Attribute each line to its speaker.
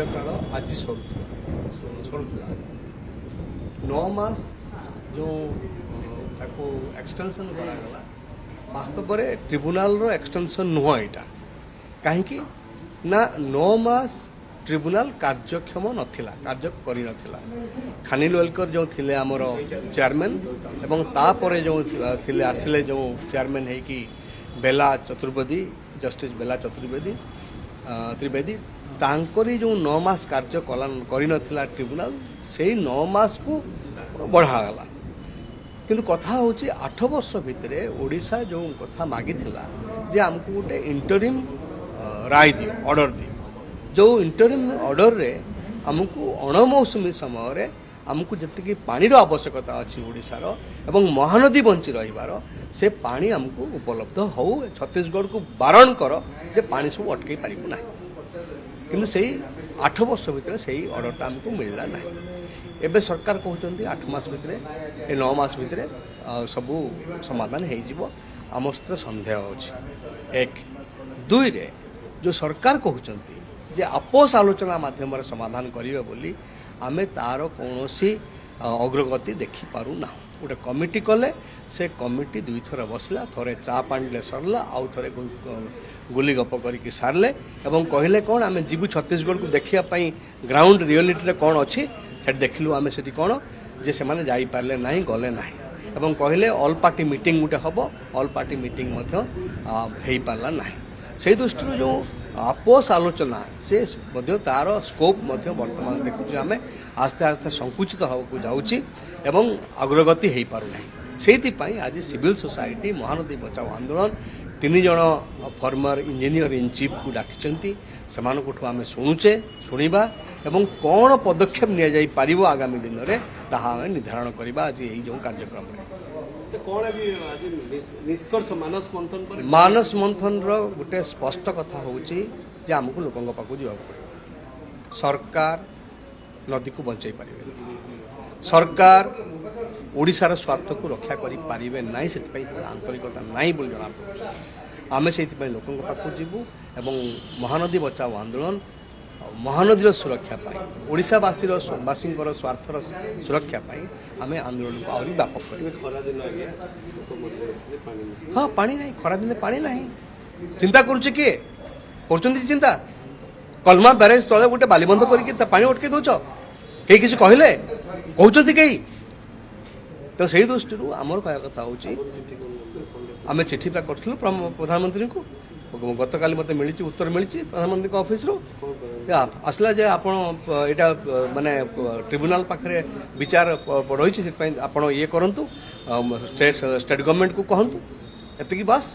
Speaker 1: କାର୍ଯ୍ୟକାଳ ଆଜି ସରୁଥିଲା 9 ମାସ ଯେଉଁ ତାକୁ ଏକ୍ସଟେନସନ୍ କରାଗଲା ବାସ୍ତବରେ ଟ୍ରିବ୍ୟୁନାଲର ଏକ୍ସଟେନସନ୍ ନୁହଁ ଏଇଟା କାହିଁକି ନା 9 ମାସ ଟ୍ରିବ୍ୟୁନାଲ କାର୍ଯ୍ୟକ୍ଷମ ନଥିଲା କାର୍ଯ୍ୟ କରିନଥିଲା ଖାନିଲ ୱେଲକର ଯେଉଁ ଥିଲେ ଆମର ଚେୟାରମ୍ୟାନ୍ ଏବଂ ତାପରେ ଯେଉଁ ଥିଲେ ଆସିଲେ ଯେଉଁ ଚେୟାରମ୍ୟାନ୍ ହେଇକି ବେଲା ଚତୁର୍ବେଦୀ ଜଷ୍ଟିସ୍ ବେଲା ତ୍ରିବେଦୀ ତାଙ୍କରି ଯେଉଁ 9 ମାସ କାର୍ଯ୍ୟ କରିନଥିଲା ଟ୍ରିବ୍ୟୁନାଲ ସେଇ 9 ମାସକୁ ବଢ଼ାଗଲା କିନ୍ତୁ କଥା ହେଉଛି 8 ବର୍ଷ ଭିତରେ ଓଡ଼ିଶା ଯେଉଁ କଥା ମାଗିଥିଲା ଯେ ଆମକୁ ଗୋଟେ ଇଣ୍ଟରିମ୍ ରାୟ ଦିଅ ଅର୍ଡ଼ର ଦିଅ ଯେଉଁ ଇଣ୍ଟରିମ୍ ଅର୍ଡ଼ରରେ ଆମକୁ ଅଣମୌସୁମୀ ସମୟରେ ଆମକୁ ଯେତିକି ପାଣିର ଆବଶ୍ୟକତା ଅଛି ଓଡ଼ିଶାର ଏବଂ ମହାନଦୀ ବଞ୍ଚି ରହିବାର ସେ ପାଣି ଆମକୁ ଉପଲବ୍ଧ ହେଉ ଛତିଶଗଡ଼କୁ ବାରଣ କର ଯେ ପାଣି ସବୁ ଅଟକାଇ ପାରିବୁ ନାହିଁ କିନ୍ତୁ ସେଇ 8 ବର୍ଷ ଭିତରେ ସେଇ ଅର୍ଡ଼ରଟା ଆମକୁ ମିଳିଲା ନାହିଁ ଏବେ ସରକାର କହୁଛନ୍ତି 8 ମାସ ଭିତରେ ଏ 9 ମାସ ଭିତରେ ସବୁ ସମାଧାନ ହେଇଯିବ ଆମ ସହିତ ସନ୍ଦେହ ଅଛି 1 2ରେ ଯେଉଁ ସରକାର କହୁଛନ୍ତି ଯେ ଆପୋଷ ଆଲୋଚନା ମାଧ୍ୟମରେ ସମାଧାନ କରିବେ ବୋଲି ଆମେ ତାର କୌଣସି ଅଗ୍ରଗତି ଦେଖିପାରୁନାହୁଁ ଗୋଟେ କମିଟି କଲେ ସେ କମିଟି 2 ଥର ବସିଲା ଥରେ ଚା ପାଣିରେ ସରିଲା ଆଉ ଥରେ ଗୁଲିଗପ କରିକି ସାରିଲେ ଏବଂ କହିଲେ କ'ଣ ଆମେ ଯିବୁ ଛତିଶଗଡ଼କୁ ଦେଖିବା ପାଇଁ ଗ୍ରାଉଣ୍ଡ ରିଅଲିଟିରେ କ'ଣ ଅଛି ସେଠି ଦେଖିଲୁ ଆମେ ସେଠି କ'ଣ ଯେ ସେମାନେ ଯାଇପାରିଲେ ନାହିଁ ଗଲେ ନାହିଁ ଏବଂ କହିଲେ ଅଲ୍ ପାର୍ଟି ମିଟିଂ ଗୋଟେ ହେବ ଅଲ୍ ପାର୍ଟି ମିଟିଂ ମଧ୍ୟ ହେଇପାରିଲା ନାହିଁ ସେଇ ଦୃଷ୍ଟିରୁ ଯେଉଁ আপোষ ଆଲୋଚନା ସେ ମଧ୍ୟ ତାର ସ୍କୋପ୍ ମଧ୍ୟ ବର୍ତ୍ତମାନ ଦେଖୁଛୁ ଆମେ ଆସ୍ତେ ଆସ୍ତେ ସଙ୍କୁଚିତ ହେବାକୁ ଯାଉଛି ଏବଂ ଅଗ୍ରଗତି ହୋଇପାରୁନାହିଁ ସେଇଥିପାଇଁ ଆଜି ସିଭିଲ୍ ସୋସାଇଟି ମହାନଦୀ ବଚାଓ ଆନ୍ଦୋଳନ 3 ଜଣ ଫର୍ମର ଇଞ୍ଜିନିୟର ଇନ୍ ଚିଫ୍କୁ ଡାକିଛନ୍ତି ସେମାନଙ୍କଠୁ ଆମେ ଶୁଣିବା ଏବଂ କ'ଣ ପଦକ୍ଷେପ ନିଆଯାଇପାରିବ ଆଗାମୀ ଦିନରେ ତାହା ଆମେ ନିର୍ଦ୍ଧାରଣ କରିବା ଆଜି ଏହି ଯେଉଁ କାର୍ଯ୍ୟକ୍ରମରେ ମାନସ ମନ୍ଥନର ଗୋଟେ ସ୍ପଷ୍ଟ କଥା ହେଉଛି ଯେ ଆମକୁ ଲୋକଙ୍କ ପାଖକୁ ଯିବାକୁ ପଡ଼ିବ ସରକାର ନଦୀକୁ ବଞ୍ଚାଇ ପାରିବେନି ସରକାର ଓଡ଼ିଶାର ସ୍ୱାର୍ଥକୁ ରକ୍ଷା କରିପାରିବେ ନାହିଁ ସେଥିପାଇଁ ଆନ୍ତରିକତା ନାହିଁ ବୋଲି ଜଣାପଡ଼ୁଛି ଆମେ ସେଇଥିପାଇଁ ଲୋକଙ୍କ ପାଖକୁ ଯିବୁ ଏବଂ ମହାନଦୀ ବଚାଓ ଆନ୍ଦୋଳନ ମହାନଦୀର ସୁରକ୍ଷା ପାଇଁ ଓଡ଼ିଶାବାସୀଙ୍କର ସ୍ୱାର୍ଥର ସୁରକ୍ଷା ପାଇଁ ଆମେ ଆନ୍ଦୋଳନକୁ ଆହୁରି ବ୍ୟାପକ କରିବୁ ହଁ ପାଣି ନାହିଁ ଖରାଦିନେ ପାଣି ନାହିଁ ଚିନ୍ତା କରୁଛି କିଏ କରୁଛନ୍ତି ଚିନ୍ତା କଲମା ବ୍ୟାରେଜ ତଳେ ଗୋଟେ ବାଲିବନ୍ଧ କରିକି ତା ପାଣି ଅଟକେଇ ଦେଉଛ କେହି କିଛି କହିଲେ କହୁଛନ୍ତି କେହି ତ ସେଇ ଦୃଷ୍ଟିରୁ ଆମର କହିବା କଥା ହେଉଛି ଆମେ ଚିଠି କରିଥିଲୁ ପ୍ରଧାନମନ୍ତ୍ରୀଙ୍କୁ ଗତକାଲି ମୋତେ ମିଳିଛି ଉତ୍ତର ମିଳିଛି ପ୍ରଧାନମନ୍ତ୍ରୀଙ୍କ ଅଫିସରୁ ଆସିଲା ଯେ ଆପଣ ଏଇଟା ମାନେ ଟ୍ରିବ୍ୟୁନାଲ ପାଖରେ ବିଚାର ରହିଛି ସେଥିପାଇଁ ଆପଣ ଇଏ କରନ୍ତୁ ଷ୍ଟେଟ୍ ଗଭର୍ଣ୍ଣମେଣ୍ଟକୁ କହନ୍ତୁ ଏତିକି ବାସ୍